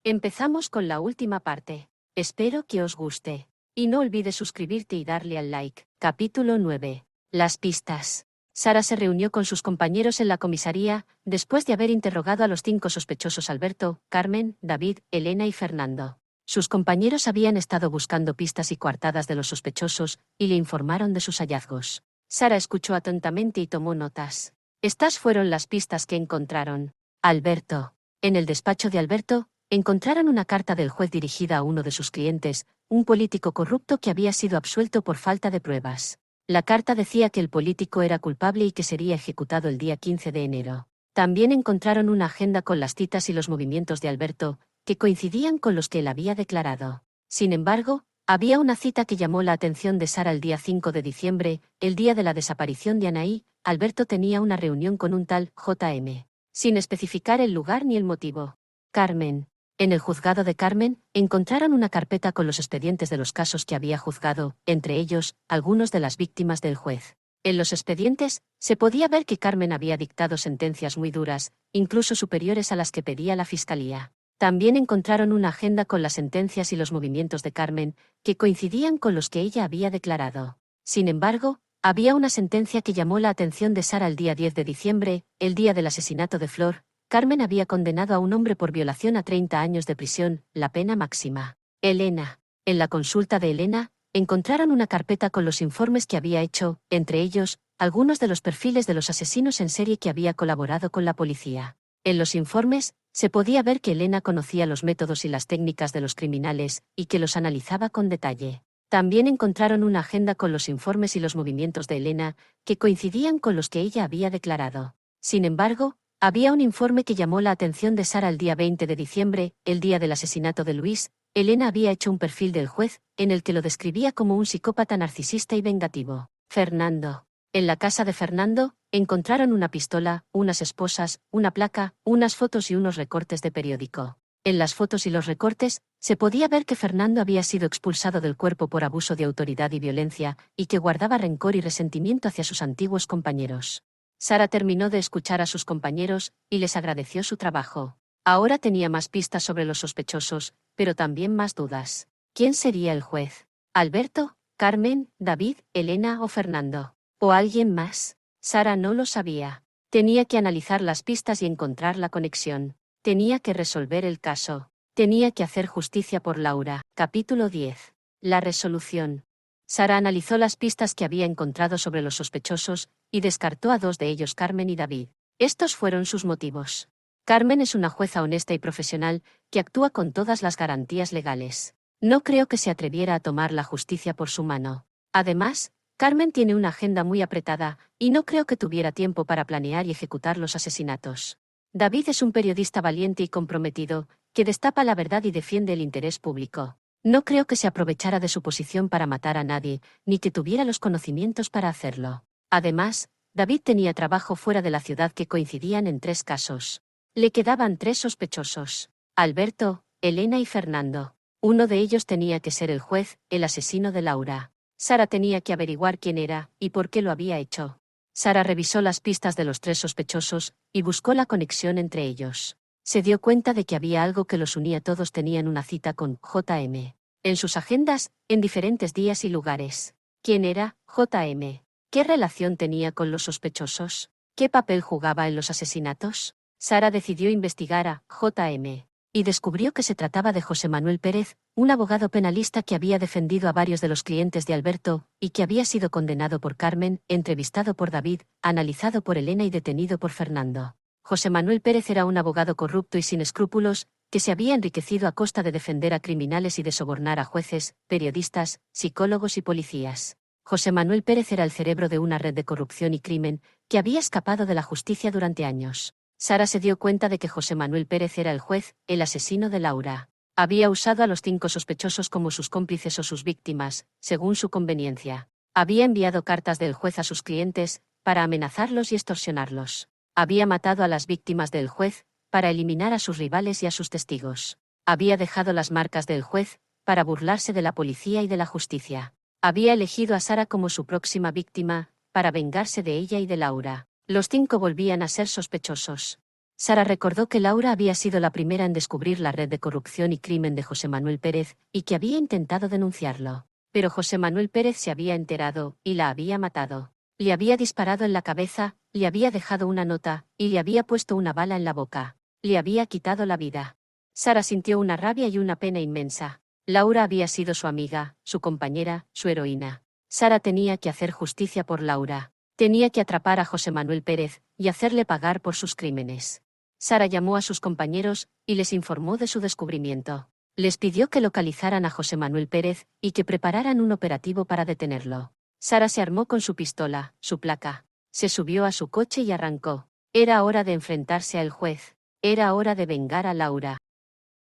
Empezamos con la última parte. Espero que os guste. Y no olvides suscribirte y darle al like. Capítulo 9. Las pistas. Sara se reunió con sus compañeros en la comisaría, después de haber interrogado a los 5 sospechosos: Alberto, Carmen, David, Elena y Fernando. Sus compañeros habían estado buscando pistas y coartadas de los sospechosos, y le informaron de sus hallazgos. Sara escuchó atentamente y tomó notas. Estas fueron las pistas que encontraron. Alberto. En el despacho de Alberto, encontraron una carta del juez dirigida a uno de sus clientes, un político corrupto que había sido absuelto por falta de pruebas. La carta decía que el político era culpable y que sería ejecutado el día 15 de enero. También encontraron una agenda con las citas y los movimientos de Alberto, que coincidían con los que él había declarado. Sin embargo, había una cita que llamó la atención de Sara: el día 5 de diciembre, el día de la desaparición de Anaí. Alberto tenía una reunión con un tal J.M., sin especificar el lugar ni el motivo. Carmen. En el juzgado de Carmen, encontraron una carpeta con los expedientes de los casos que había juzgado, entre ellos, algunos de las víctimas del juez. En los expedientes, se podía ver que Carmen había dictado sentencias muy duras, incluso superiores a las que pedía la fiscalía. También encontraron una agenda con las sentencias y los movimientos de Carmen, que coincidían con los que ella había declarado. Sin embargo, había una sentencia que llamó la atención de Sara: el día 10 de diciembre, el día del asesinato de Flor. Carmen había condenado a un hombre por violación a 30 años de prisión, la pena máxima. Elena. En la consulta de Elena, encontraron una carpeta con los informes que había hecho, entre ellos, algunos de los perfiles de los asesinos en serie que había colaborado con la policía. En los informes, se podía ver que Elena conocía los métodos y las técnicas de los criminales, y que los analizaba con detalle. También encontraron una agenda con los informes y los movimientos de Elena, que coincidían con los que ella había declarado. Sin embargo, había un informe que llamó la atención de Sara: el día 20 de diciembre, el día del asesinato de Luis. Elena había hecho un perfil del juez, en el que lo describía como un psicópata narcisista y vengativo. Fernando. En la casa de Fernando, encontraron una pistola, unas esposas, una placa, unas fotos y unos recortes de periódico. En las fotos y los recortes, se podía ver que Fernando había sido expulsado del cuerpo por abuso de autoridad y violencia, y que guardaba rencor y resentimiento hacia sus antiguos compañeros. Sara terminó de escuchar a sus compañeros, y les agradeció su trabajo. Ahora tenía más pistas sobre los sospechosos, pero también más dudas. ¿Quién sería el juez? ¿Alberto, Carmen, David, Elena o Fernando? ¿O alguien más? Sara no lo sabía. Tenía que analizar las pistas y encontrar la conexión. Tenía que resolver el caso. Tenía que hacer justicia por Laura. Capítulo 10. La resolución. Sara analizó las pistas que había encontrado sobre los sospechosos, y descartó a 2 de ellos: Carmen y David. Estos fueron sus motivos. Carmen es una jueza honesta y profesional, que actúa con todas las garantías legales. No creo que se atreviera a tomar la justicia por su mano. Además, Carmen tiene una agenda muy apretada, y no creo que tuviera tiempo para planear y ejecutar los asesinatos. David es un periodista valiente y comprometido, que destapa la verdad y defiende el interés público. No creo que se aprovechara de su posición para matar a nadie, ni que tuviera los conocimientos para hacerlo. Además, David tenía trabajo fuera de la ciudad que coincidían en 3 casos. Le quedaban 3 sospechosos: Alberto, Elena y Fernando. Uno de ellos tenía que ser el juez, el asesino de Laura. Sara tenía que averiguar quién era, y por qué lo había hecho. Sara revisó las pistas de los 3 sospechosos, y buscó la conexión entre ellos. Se dio cuenta de que había algo que los unía: todos tenían una cita con J.M. en sus agendas, en diferentes días y lugares. ¿Quién era J.M.? ¿Qué relación tenía con los sospechosos? ¿Qué papel jugaba en los asesinatos? Sara decidió investigar a J.M. y descubrió que se trataba de José Manuel Pérez, un abogado penalista que había defendido a varios de los clientes de Alberto, y que había sido condenado por Carmen, entrevistado por David, analizado por Elena y detenido por Fernando. José Manuel Pérez era un abogado corrupto y sin escrúpulos, que se había enriquecido a costa de defender a criminales y de sobornar a jueces, periodistas, psicólogos y policías. José Manuel Pérez era el cerebro de una red de corrupción y crimen, que había escapado de la justicia durante años. Sara se dio cuenta de que José Manuel Pérez era el juez, el asesino de Laura. Había usado a los 5 sospechosos como sus cómplices o sus víctimas, según su conveniencia. Había enviado cartas del juez a sus clientes, para amenazarlos y extorsionarlos. Había matado a las víctimas del juez, para eliminar a sus rivales y a sus testigos. Había dejado las marcas del juez, para burlarse de la policía y de la justicia. Había elegido a Sara como su próxima víctima, para vengarse de ella y de Laura. Los 5 volvían a ser sospechosos. Sara recordó que Laura había sido la primera en descubrir la red de corrupción y crimen de José Manuel Pérez, y que había intentado denunciarlo. Pero José Manuel Pérez se había enterado, y la había matado. Le había disparado en la cabeza, le había dejado una nota, y le había puesto una bala en la boca. Le había quitado la vida. Sara sintió una rabia y una pena inmensa. Laura había sido su amiga, su compañera, su heroína. Sara tenía que hacer justicia por Laura. Tenía que atrapar a José Manuel Pérez, y hacerle pagar por sus crímenes. Sara llamó a sus compañeros, y les informó de su descubrimiento. Les pidió que localizaran a José Manuel Pérez, y que prepararan un operativo para detenerlo. Sara se armó con su pistola, su placa. Se subió a su coche y arrancó. Era hora de enfrentarse al juez. Era hora de vengar a Laura.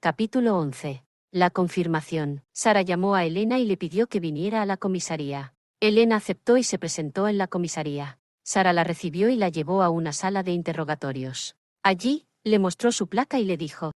Capítulo 11. La confirmación. Sara llamó a Elena y le pidió que viniera a la comisaría. Elena aceptó y se presentó en la comisaría. Sara la recibió y la llevó a una sala de interrogatorios. Allí, le mostró su placa y le dijo: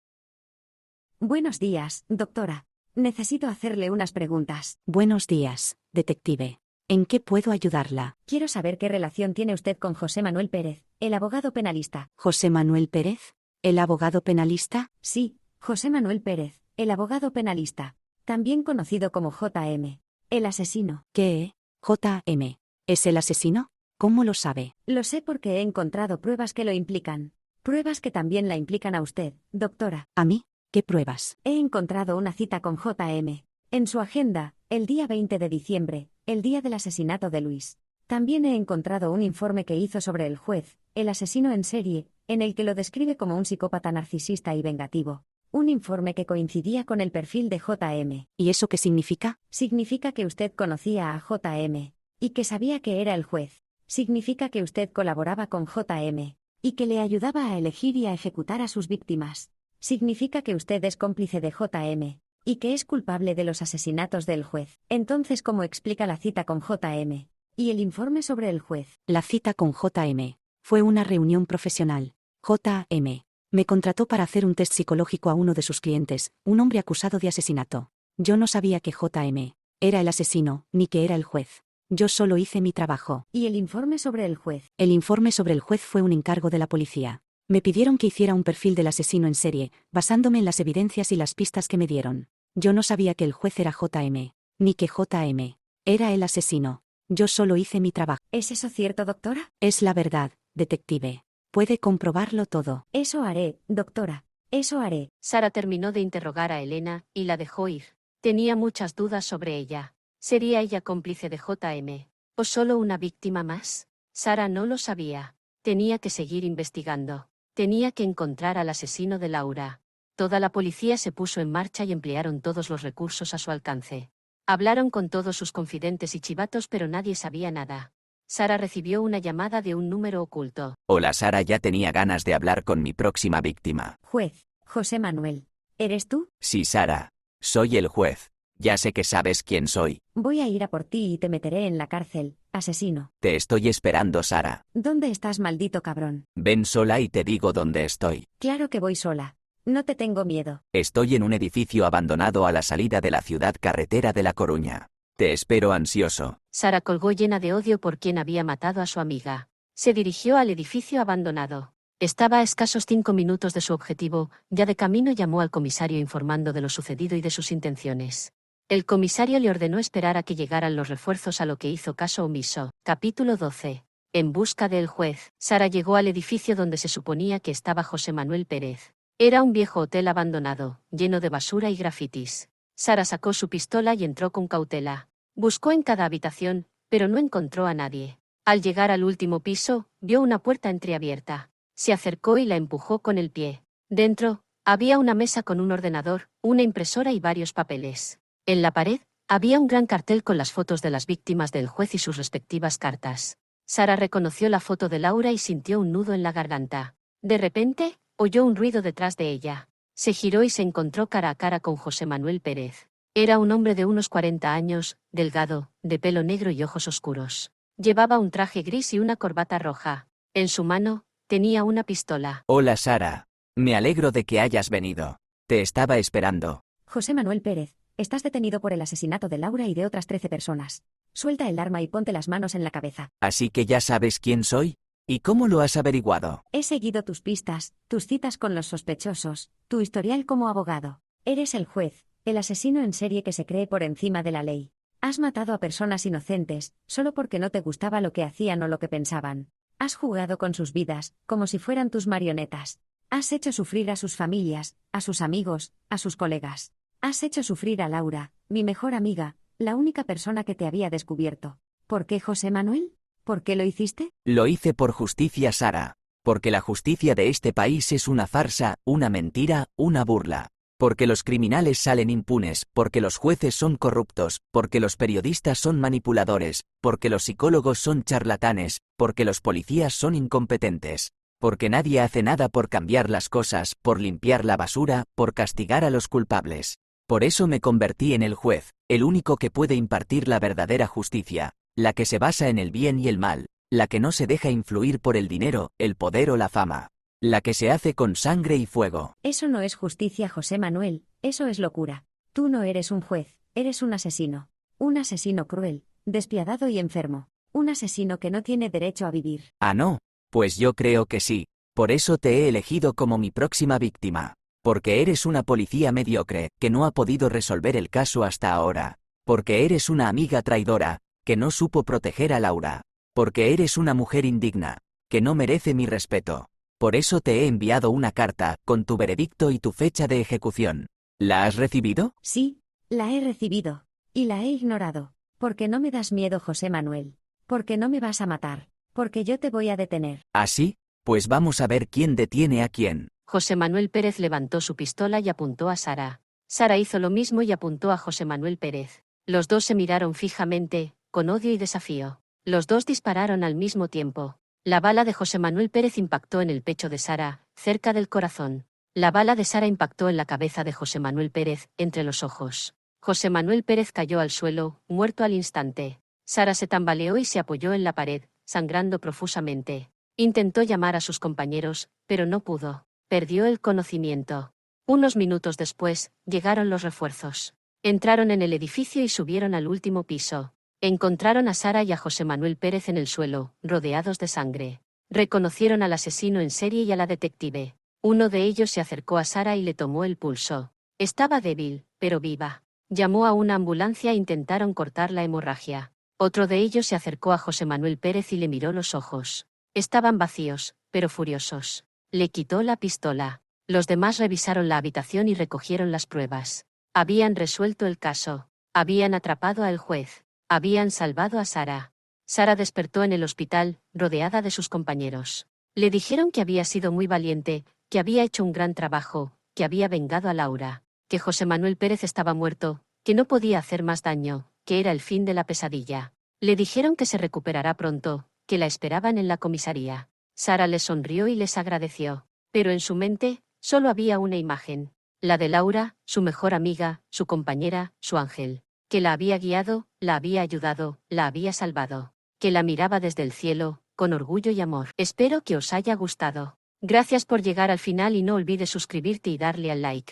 Buenos días, doctora. Necesito hacerle unas preguntas. Buenos días, detective. ¿En qué puedo ayudarla? Quiero saber qué relación tiene usted con José Manuel Pérez, el abogado penalista. ¿José Manuel Pérez? ¿El abogado penalista? Sí, José Manuel Pérez, el abogado penalista. También conocido como JM. El asesino. ¿Qué? JM. ¿Es el asesino? ¿Cómo lo sabe? Lo sé porque he encontrado pruebas que lo implican. Pruebas que también la implican a usted, doctora. ¿A mí? ¿Qué pruebas? He encontrado una cita con JM. En su agenda, el día 20 de diciembre, el día del asesinato de Luis. También he encontrado un informe que hizo sobre el juez, el asesino en serie, en el que lo describe como un psicópata narcisista y vengativo. Un informe que coincidía con el perfil de JM. ¿Y eso qué significa? Significa que usted conocía a JM. Y que sabía que era el juez. Significa que usted colaboraba con JM. Y que le ayudaba a elegir y a ejecutar a sus víctimas. Significa que usted es cómplice de JM. Y que es culpable de los asesinatos del juez. Entonces, ¿cómo explica la cita con JM? Y el informe sobre el juez. La cita con JM. Fue una reunión profesional. JM. Me contrató para hacer un test psicológico a uno de sus clientes, un hombre acusado de asesinato. Yo no sabía que JM era el asesino, ni que era el juez. Yo solo hice mi trabajo. ¿Y el informe sobre el juez? El informe sobre el juez fue un encargo de la policía. Me pidieron que hiciera un perfil del asesino en serie, basándome en las evidencias y las pistas que me dieron. Yo no sabía que el juez era JM, ni que JM era el asesino. Yo solo hice mi trabajo. ¿Es eso cierto, doctora? Es la verdad, detective. Puede comprobarlo todo. Eso haré, doctora. Eso haré. Sara terminó de interrogar a Elena, y la dejó ir. Tenía muchas dudas sobre ella. ¿Sería ella cómplice de JM? ¿O solo una víctima más? Sara no lo sabía. Tenía que seguir investigando. Tenía que encontrar al asesino de Laura. Toda la policía se puso en marcha y emplearon todos los recursos a su alcance. Hablaron con todos sus confidentes y chivatos, pero nadie sabía nada. Sara recibió una llamada de un número oculto. Hola Sara, ya tenía ganas de hablar con mi próxima víctima. Juez, José Manuel. ¿Eres tú? Sí, Sara. Soy el juez. Ya sé que sabes quién soy. Voy a ir a por ti y te meteré en la cárcel, asesino. Te estoy esperando, Sara. ¿Dónde estás, maldito cabrón? Ven sola y te digo dónde estoy. Claro que voy sola. No te tengo miedo. Estoy en un edificio abandonado a la salida de la ciudad carretera de La Coruña. Te espero ansioso. Sara colgó llena de odio por quien había matado a su amiga. Se dirigió al edificio abandonado. Estaba a escasos 5 minutos de su objetivo, ya de camino llamó al comisario informando de lo sucedido y de sus intenciones. El comisario le ordenó esperar a que llegaran los refuerzos, a lo que hizo caso omiso. Capítulo 12. En busca del juez. Sara llegó al edificio donde se suponía que estaba José Manuel Pérez. Era un viejo hotel abandonado, lleno de basura y grafitis. Sara sacó su pistola y entró con cautela. Buscó en cada habitación, pero no encontró a nadie. Al llegar al último piso, vio una puerta entreabierta. Se acercó y la empujó con el pie. Dentro, había una mesa con un ordenador, una impresora y varios papeles. En la pared, había un gran cartel con las fotos de las víctimas del juez y sus respectivas cartas. Sara reconoció la foto de Laura y sintió un nudo en la garganta. De repente, oyó un ruido detrás de ella. Se giró y se encontró cara a cara con José Manuel Pérez. Era un hombre de unos 40 años, delgado, de pelo negro y ojos oscuros. Llevaba un traje gris y una corbata roja. En su mano, tenía una pistola. Hola Sara. Me alegro de que hayas venido. Te estaba esperando. José Manuel Pérez, estás detenido por el asesinato de Laura y de otras 13 personas. Suelta el arma y ponte las manos en la cabeza. ¿Así que ya sabes quién soy? ¿Y cómo lo has averiguado? He seguido tus pistas, tus citas con los sospechosos, tu historial como abogado. Eres el juez, el asesino en serie que se cree por encima de la ley. Has matado a personas inocentes, solo porque no te gustaba lo que hacían o lo que pensaban. Has jugado con sus vidas, como si fueran tus marionetas. Has hecho sufrir a sus familias, a sus amigos, a sus colegas. Has hecho sufrir a Laura, mi mejor amiga, la única persona que te había descubierto. ¿Por qué, José Manuel? ¿Por qué lo hiciste? Lo hice por justicia, Sara. Porque la justicia de este país es una farsa, una mentira, una burla. Porque los criminales salen impunes, porque los jueces son corruptos, porque los periodistas son manipuladores, porque los psicólogos son charlatanes, porque los policías son incompetentes. Porque nadie hace nada por cambiar las cosas, por limpiar la basura, por castigar a los culpables. Por eso me convertí en el juez, el único que puede impartir la verdadera justicia, la que se basa en el bien y el mal, la que no se deja influir por el dinero, el poder o la fama. La que se hace con sangre y fuego. Eso no es justicia, José Manuel, eso es locura. Tú no eres un juez, eres un asesino. Un asesino cruel, despiadado y enfermo. Un asesino que no tiene derecho a vivir. Ah, no. Pues yo creo que sí. Por eso te he elegido como mi próxima víctima. Porque eres una policía mediocre, que no ha podido resolver el caso hasta ahora. Porque eres una amiga traidora, que no supo proteger a Laura. Porque eres una mujer indigna, que no merece mi respeto. Por eso te he enviado una carta, con tu veredicto y tu fecha de ejecución. ¿La has recibido? Sí, la he recibido. Y la he ignorado. Porque no me das miedo, José Manuel. Porque no me vas a matar. Porque yo te voy a detener. ¿Ah, sí? Pues vamos a ver quién detiene a quién. José Manuel Pérez levantó su pistola y apuntó a Sara. Sara hizo lo mismo y apuntó a José Manuel Pérez. Los dos se miraron fijamente, con odio y desafío. Los dos dispararon al mismo tiempo. La bala de José Manuel Pérez impactó en el pecho de Sara, cerca del corazón. La bala de Sara impactó en la cabeza de José Manuel Pérez, entre los ojos. José Manuel Pérez cayó al suelo, muerto al instante. Sara se tambaleó y se apoyó en la pared, sangrando profusamente. Intentó llamar a sus compañeros, pero no pudo. Perdió el conocimiento. Unos minutos después, llegaron los refuerzos. Entraron en el edificio y subieron al último piso. Encontraron a Sara y a José Manuel Pérez en el suelo, rodeados de sangre. Reconocieron al asesino en serie y a la detective. Uno de ellos se acercó a Sara y le tomó el pulso. Estaba débil, pero viva. Llamó a una ambulancia e intentaron cortar la hemorragia. Otro de ellos se acercó a José Manuel Pérez y le miró los ojos. Estaban vacíos, pero furiosos. Le quitó la pistola. Los demás revisaron la habitación y recogieron las pruebas. Habían resuelto el caso. Habían atrapado al juez. Habían salvado a Sara. Sara despertó en el hospital, rodeada de sus compañeros. Le dijeron que había sido muy valiente, que había hecho un gran trabajo, que había vengado a Laura, que José Manuel Pérez estaba muerto, que no podía hacer más daño, que era el fin de la pesadilla. Le dijeron que se recuperará pronto, que la esperaban en la comisaría. Sara les sonrió y les agradeció. Pero en su mente, solo había una imagen. La de Laura, su mejor amiga, su compañera, su ángel. Que la había guiado, la había ayudado, la había salvado. Que la miraba desde el cielo, con orgullo y amor. Espero que os haya gustado. Gracias por llegar al final y no olvides suscribirte y darle al like.